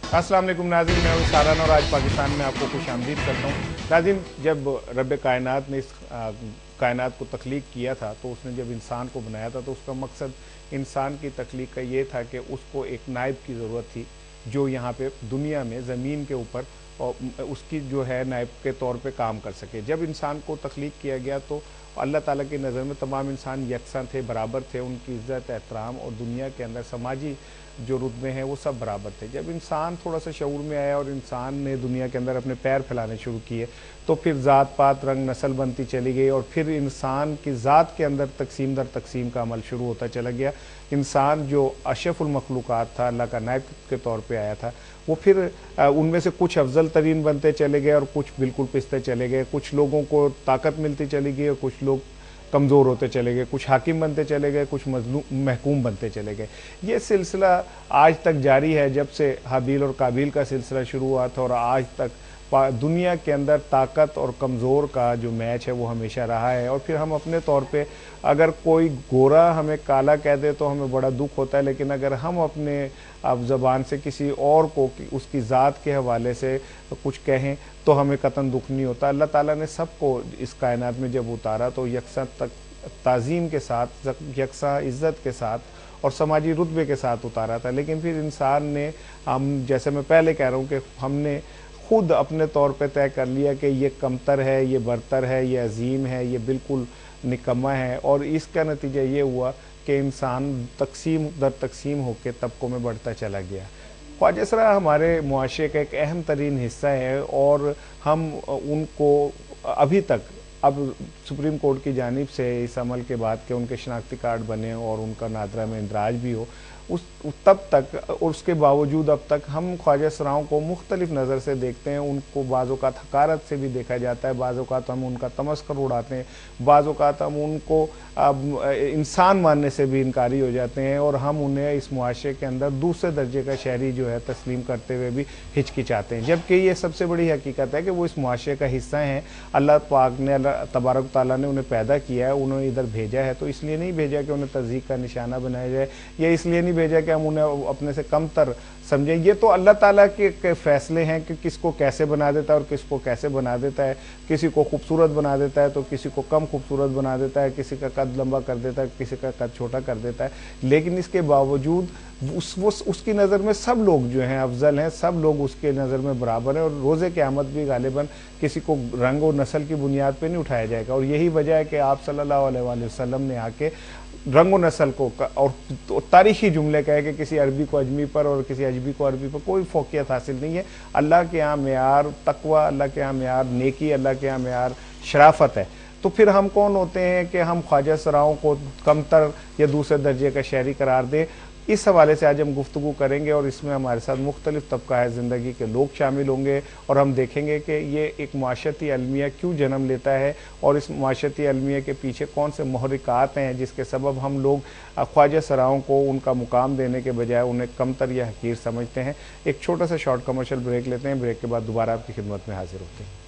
अस्सलाम वालेकुम नाज़रीन, मैं हूं सारान और आज पाकिस्तान में आपको खुशामदीद करता हूं। नाज़रीन, जब रब कायनात ने इस कायनात को तख्लीक किया था तो उसने जब इंसान को बनाया था तो उसका मकसद इंसान की तख्लीक का ये था कि उसको एक नायब की ज़रूरत थी जो यहाँ पे दुनिया में ज़मीन के ऊपर और उसकी जो है नायब के तौर पे काम कर सके। जब इंसान को तख्लीक किया गया तो अल्लाह ताला की नज़र में तमाम इंसान यकसां थे, बराबर थे, उनकी इज़्ज़त एहतराम और दुनिया के अंदर समाजी जो रुतबे हैं वो सब बराबर थे। जब इंसान थोड़ा सा शऊर में आया और इंसान ने दुनिया के अंदर अपने पैर फैलाने शुरू किए तो फिर ज़ात पात रंग नस्ल बनती चली गई और फिर इंसान की ज़ात के अंदर तकसीम दर तकसीम का अमल शुरू होता चला गया। इंसान जो अशरफुल मखलूक़ात था, अल्लाह का नायब के तौर पे आया था, वो फिर उनमें से कुछ अफजल तरीन बनते चले गए और कुछ बिल्कुल पिसते चले गए। कुछ लोगों को ताकत मिलती चली गई और कुछ लोग कमज़ोर होते चले गए, कुछ हाकिम बनते चले गए, कुछ मजलूम महकूम बनते चले गए। ये सिलसिला आज तक जारी है, जब से हाबील और काबिल का सिलसिला शुरू हुआ था और आज तक दुनिया के अंदर ताकत और कमज़ोर का जो मैच है वो हमेशा रहा है। और फिर हम अपने तौर पे अगर कोई गोरा हमें काला कह दे तो हमें बड़ा दुख होता है, लेकिन अगर हम अपने अब ज़बान से किसी और को उसकी ज़ात के हवाले से कुछ कहें तो हमें कतन दुख नहीं होता। अल्लाह ताला ने सबको इस कायनात में जब उतारा तो यकसा तक ताज़ीम के साथ, यकसा इज़्ज़त के साथ और समाजी रुतबे के साथ उतारा था। लेकिन फिर इंसान ने, हम जैसे मैं पहले कह रहा हूँ कि हमने खुद अपने तौर पे तय कर लिया कि ये कमतर है, ये बरतर है, ये अजीम है, ये बिल्कुल निकम्मा है। और इसका नतीजा ये हुआ कि इंसान तकसीम दर तकसीम होकर तबकों में बढ़ता चला गया। ख्वाजा सरा हमारे मुआशरे का एक अहम तरीन हिस्सा है और हम उनको अभी तक, अब सुप्रीम कोर्ट की जानिब से इस अमल के बाद के उनके शनाख्ती कार्ड बने और उनका नादरा में इंदराज भी हो, तब तक और उसके बावजूद अब तक हम ख्वाजा सराओं को मुख्तलिफ नज़र से देखते हैं। उनको बाज़-औक़ात हकारत से भी देखा जाता है, बाज़-औक़ात हम उनका तमस्खुर उड़ाते हैं, बाज़-औक़ात हम उनको इंसान मानने से भी इनकारी हो जाते हैं और हम उन्हें इस मुआशरे के अंदर दूसरे दर्जे का शहरी जो है तस्लीम करते हुए भी हिचकिचाते हैं, जबकि ये सबसे बड़ी हकीकत है कि वो इस मुआशरे का हिस्सा हैं। अल्लाह पाक ने, अल्लाह तबारक ताला ने उन्हें पैदा किया है, उन्होंने इधर भेजा है, तो इसलिए नहीं भेजा कि उन्हें तज़ीक का निशाना बनाया जाए, या इसलिए नहीं भेजा कि हम उन्हें अपने से कमतर समझें। ये तो अल्लाह ताला के फैसले हैं कि किसको कैसे बना देता है और किसको कैसे बना देता है। किसी को खूबसूरत बना देता है तो किसी को कम खूबसूरत बना देता है, किसी का कद लंबा कर देता है, किसी का कद छोटा कर देता है। लेकिन इसके बावजूद उसकी नज़र में सब लोग जो हैं अफजल हैं, सब लोग उसके नज़र में बराबर हैं और रोज़े क़यामत भी गालिबन किसी को रंग और नस्ल की बुनियाद पर नहीं उठाया जाएगा। और यही वजह है कि आप सल्लल्लाहु अलैहि वसल्लम ने आके रंग व नस्ल को और तारीख़ी जुमले कहे कि किसी अरबी को अजमी पर और किसी अजमी को अरबी पर कोई फ़ौक़ियत हासिल नहीं है। अल्लाह के यहाँ मेयार तक़वा, अल्लाह के यहाँ मेयार नेकी, अल्लाह के यहाँ मेयार शराफत है। तो फिर हम कौन होते हैं कि हम ख्वाजा सराओं को कमतर या दूसरे दर्जे का शहरी करार दें। इस हवाले से आज हम गुफ्तगू करेंगे और इसमें हमारे साथ मुख्तलिफ तबका है ज़िंदगी के लोग शामिल होंगे और हम देखेंगे कि ये एक माशरती अलमिया क्यों जन्म लेता है और इस माशरती अलमिया के पीछे कौन से महरिकात हैं जिसके सबब हम लोग ख्वाजा सराओं को उनका मुकाम देने के बजाय उन्हें कमतर या हकीर समझते हैं। एक छोटा सा शॉर्ट कमर्शियल ब्रेक लेते हैं, ब्रेक के बाद दोबारा आपकी खिदमत में हाजिर होते हैं।